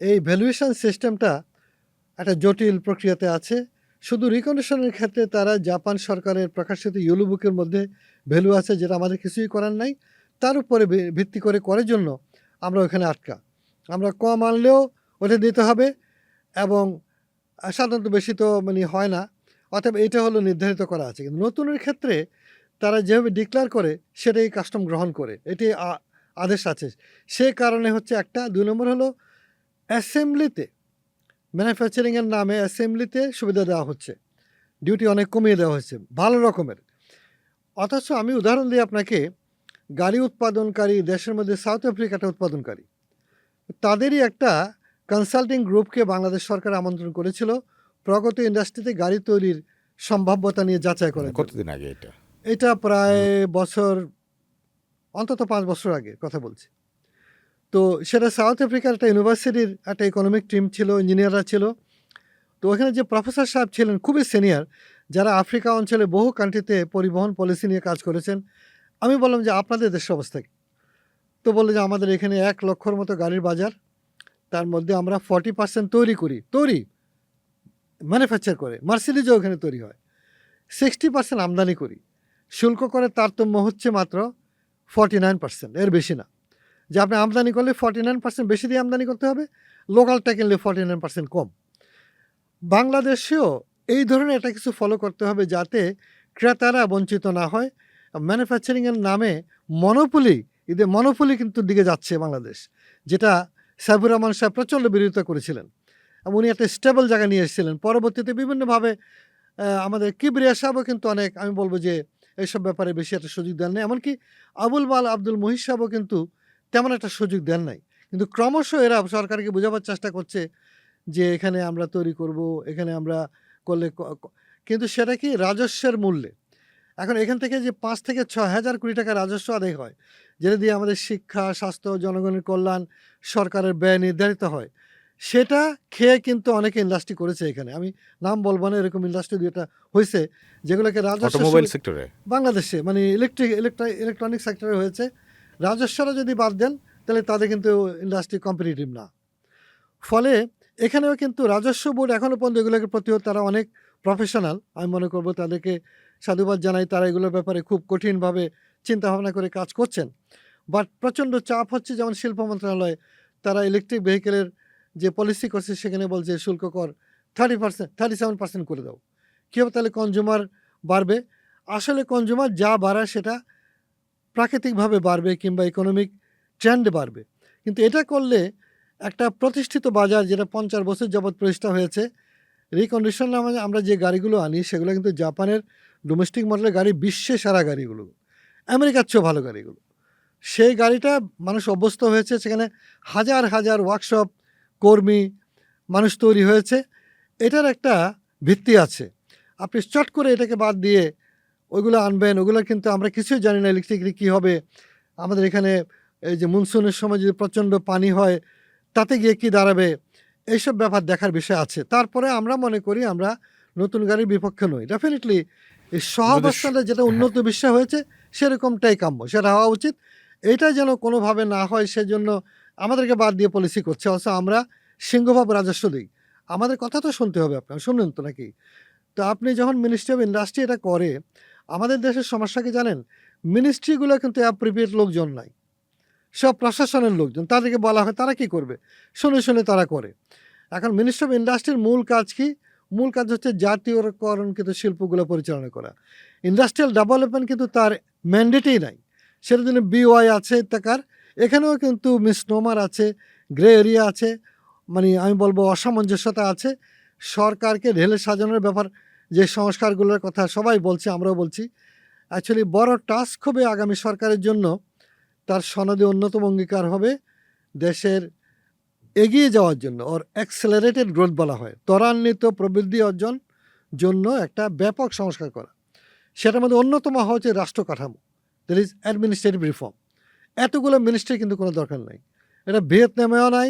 এই ভ্যালুয়েশন সিস্টেমটা একটা জটিল প্রক্রিয়াতে আছে। শুধু রিকগনিশনের ক্ষেত্রে তারা জাপান সরকারের প্রকাশিত ইয়েলো বুকের মধ্যে ভ্যালু আছে, যেটা আমাদের কিছুই করার নাই। তার উপরে ভিত্তি করার জন্য আমরা ওখানে আটকা। আমরা কম আনলেও ওটা দিতে হবে, এবং সাধারণত বেশি তো হয় না। অতএব এটা হলো নির্ধারিত করা আছে। কিন্তু নতুনের ক্ষেত্রে তারা যেভাবে ডিক্লেয়ার করে সেটাই কাস্টম গ্রহণ করে, এটি আদেশ আছে। সে কারণে হচ্ছে একটা। ২ নম্বর হলো অ্যাসেম্বলিতে, ম্যানুফ্যাকচারিংয়ের নামে অ্যাসেম্বলিতে সুবিধা দেওয়া হচ্ছে, ডিউটি অনেক কমিয়ে দেওয়া হয়েছে ভালো রকমের। অথচ আমি উদাহরণ দিই আপনাকে, গাড়ি উৎপাদনকারী দেশের মধ্যে সাউথ আফ্রিকাটা উৎপাদনকারী, তাদেরই একটা কনসাল্টিং গ্রুপকে বাংলাদেশ সরকার আমন্ত্রণ করেছিল প্রগত ইন্ডাস্ট্রিতে গাড়ি তৈরির সম্ভাব্যতা নিয়ে যাচাই করেন। কতদিন আগে এটা? এটা প্রায় অন্তত 5 বছর আগে কথা বলছি। তো সেটা সাউথ আফ্রিকার একটা ইউনিভার্সিটির একটা ইকোনমিক টিম ছিল, ইঞ্জিনিয়াররা ছিল। তো ওখানে যে প্রফেসর সাহেব ছিলেন খুবই সিনিয়র, যারা আফ্রিকা অঞ্চলে বহু কান্ট্রিতে পরিবহন পলিসি নিয়ে কাজ করেছেন। আমি বললাম যে আপনাদের দেশের অবস্থা কী? তো বললো যে আমাদের এখানে 1 লক্ষর মতো গাড়ির বাজার, তার মধ্যে আমরা 40% তৈরি ম্যানুফ্যাকচার করে, মার্সিডিজও ওখানে তৈরি হয়, 60% আমদানি করি। শুল্ক করে তারতম্য হচ্ছে মাত্র 49%, এর বেশি না। যে আপনি আমদানি করলে 49% বেশি দিয়ে আমদানি করতে হবে, লোকালটা কিনলে 49% কম। বাংলাদেশেও এই ধরনের একটা কিছু ফলো করতে হবে, যাতে ক্রেতারা বঞ্চিত না হয়। ম্যানুফ্যাকচারিংয়ের নামে মনোপলি কিন্তু দিকে যাচ্ছে বাংলাদেশ, যেটা সাইফুর রহমান সাহেব প্রচণ্ড বিরোধিতা করেছিলেন। উনি একটা স্টেবল জায়গা নিয়ে এসেছিলেন। পরবর্তীতে বিভিন্নভাবে আমাদের কিবরিয়া সাহেবও কিন্তু অনেক, আমি বলবো যে এইসব ব্যাপারে বেশি একটা সুযোগ দেন নাই। এমনকি আব্দুল মহিদ সাহেবও কিন্তু তেমন একটা সুযোগ দেন নাই। কিন্তু ক্রমশ এরা সরকারকে বোঝাবার চেষ্টা করছে যে এখানে আমরা তৈরি করব, এখানে আমরা করলে কিন্তু সেটা কি রাজস্বের মূল্যে। এখন এখান থেকে যে 5 থেকে 6 হাজার কোটি টাকা রাজস্ব আদায় হয়, যেটা দিয়ে আমাদের শিক্ষা, স্বাস্থ্য, জনগণের কল্যাণ, সরকারের ব্যয় নির্ধারিত হয়, সেটা খেয়ে কিন্তু অনেকে ইন্ডাস্ট্রি করেছে এখানে। আমি নাম বলবো না, এরকম ইন্ডাস্ট্রি 2টা হয়েছে যেগুলোকে রাজস্ব অটোমোবাইল সেক্টরে বাংলাদেশে ইলেকট্রনিক সেক্টরে হয়েছে। রাজস্বরা যদি বাদ দেন তাহলে তাদের কিন্তু ইন্ডাস্ট্রি কম্পিটিটিভ না। ফলে এখানেও কিন্তু রাজস্ব বোর্ড এখনও পর্যন্ত এগুলোকে প্রতিও তারা অনেক প্রফেশনাল, আমি মনে করব তাদেরকে সাধুবাদ জানাই। তারা এগুলোর ব্যাপারে খুব কঠিনভাবে চিন্তাভাবনা করে কাজ করছেন। বাট প্রচণ্ড চাপ হচ্ছে, যেমন শিল্প মন্ত্রণালয় তারা ইলেকট্রিক ভেহিকেলের যে পলিসি করছে সেখানে বলছে শুল্ক কর 37% করে দাও। কী হবে তাহলে? কনজিউমার বাড়বে। আসলে কনজিউমার যা বাড়ায় সেটা প্রাকৃতিকভাবে বাড়বে কিংবা ইকোনমিক ট্রেন্ড বাড়বে। কিন্তু এটা করলে একটা প্রতিষ্ঠিত বাজার, যেটা 50 বছর যাবৎ প্রতিষ্ঠা হয়েছে, রিকন্ডিশন নামে আমরা যে গাড়িগুলো আনি সেগুলো কিন্তু জাপানের ডোমেস্টিক মডেলের গাড়ি, বিশ্বে সেরা গাড়িগুলো, আমেরিকার চেয়েও ভালো গাড়িগুলো। সেই গাড়িটা মানুষ অভ্যস্ত হয়েছে, সেখানে হাজার হাজার ওয়ার্কশপ, কর্মী, মানুষ তৈরি হয়েছে। এটার একটা ভিত্তি আছে। আপনি চট করে এটাকে বাদ দিয়ে ওইগুলো আনবেন, ওগুলো কিন্তু আমরা কিছুই জানি না ইলেকট্রিকলি কী হবে। আমাদের এখানে এই যে মনসুনের সময় যদি প্রচণ্ড পানি হয়, তাতে গিয়ে কি দাঁড়াবে, এইসব ব্যাপার দেখার বিষয় আছে। তারপরে আমরা মনে করি আমরা নতুন গাড়ির বিপক্ষে নই। ডেফিনেটলি এই সহাবস্থানটা যেটা উন্নত বিশ্বে হয়েছে সেরকমটাই কাম্য, সেটা হওয়া উচিত। এটা যেন কোনোভাবে না হয় সেজন্য আমাদেরকে বাদ দিয়ে পলিসি করছে, অথচ আমরা সিংহভাগ রাজস্ব দিই। আমাদের কথা তো শুনতে হবে, আপনারা শুনলেন তো নাকি? তো আপনি যখন মিনিস্ট্রি অফ ইন্ডাস্ট্রি এটা করে, আমাদের দেশের সমস্যা কি জানেন? মিনিস্ট্রিগুলো কিন্তু অ্যাপ্রোপ্রিয়েট লোকজন নাই, সব প্রশাসনের লোকজন। তাদেরকে বলা হয়, তারা কি করবে? শুনে তারা করে। এখন মিনিস্ট্রি অফ ইন্ডাস্ট্রির মূল কাজ কি? মূল কাজ হচ্ছে জাতীয়করণকৃত শিল্পগুলো পরিচালনা করা। ইন্ডাস্ট্রিয়াল ডেভেলপমেন্ট কিন্তু তার ম্যান্ডেটেই নাই। সেটার জন্য BOI আছে টাকার, এখানেও কিন্তু মিসনোমার আছে, গ্রে এরিয়া আছে, আমি বলবো অসামঞ্জস্যতা আছে। সরকারকে ঢেলে সাজানোর ব্যাপার, যে সংস্কারগুলোর কথা সবাই বলছে, আমরাও বলছি, অ্যাকচুয়ালি বড় টাস্ক হবে আগামী সরকারের জন্য। তার সনদে অন্যতম অঙ্গীকার হবে দেশের এগিয়ে যাওয়ার জন্য, ওর অ্যাক্সেলারেটেড গ্রোথ বলা হয়, ত্বরান্বিত প্রবৃদ্ধি অর্জন জন্য একটা ব্যাপক সংস্কার করা। সেটার মধ্যে অন্যতম হচ্ছে রাষ্ট্র কাঠামো, দ্যাট ইজ অ্যাডমিনিস্ট্রেটিভ রিফর্ম। এতগুলো মিনিস্ট্রি কিন্তু কোনো দরকার নাই। এটা ভিয়েতনামেও নাই।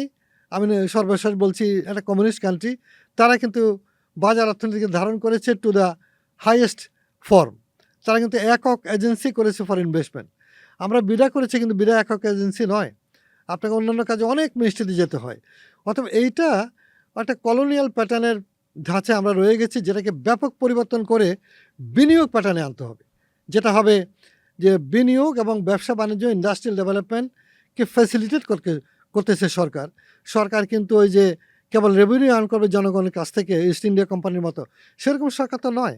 আমি সর্বশেষ বলছি, একটা কমিউনিস্ট কান্ট্রি, তারা কিন্তু বাজার অর্থনীতিকে ধারণ করেছে টু দ্য হাইয়েস্ট ফর্ম। তারা কিন্তু একক এজেন্সি করেছে ফর ইনভেস্টমেন্ট। আমরা বিডা করেছি, কিন্তু বিডা একক এজেন্সি নয়। আপনাকে অন্যান্য কাজে অনেক মিনিস্ট্রিতে যেতে হয়। অতএব এইটা একটা কলোনিয়াল প্যাটার্নের ধাঁচে আমরা রয়ে গেছি, যেটাকে ব্যাপক পরিবর্তন করে বিনিয়োগ প্যাটার্নে আনতে হবে। যেটা হবে যে বিনিয়োগ এবং ব্যবসা বাণিজ্য ইন্ডাস্ট্রিয়াল ডেভেলপমেন্টকে ফ্যাসিলিটেট করতেছে সরকার। সরকার কিন্তু ওই যে কেবল রেভিনিউ আর্ন করবে জনগণের কাছ থেকে ইস্ট ইন্ডিয়া কোম্পানির মতো, সেরকম সরকার তো নয়।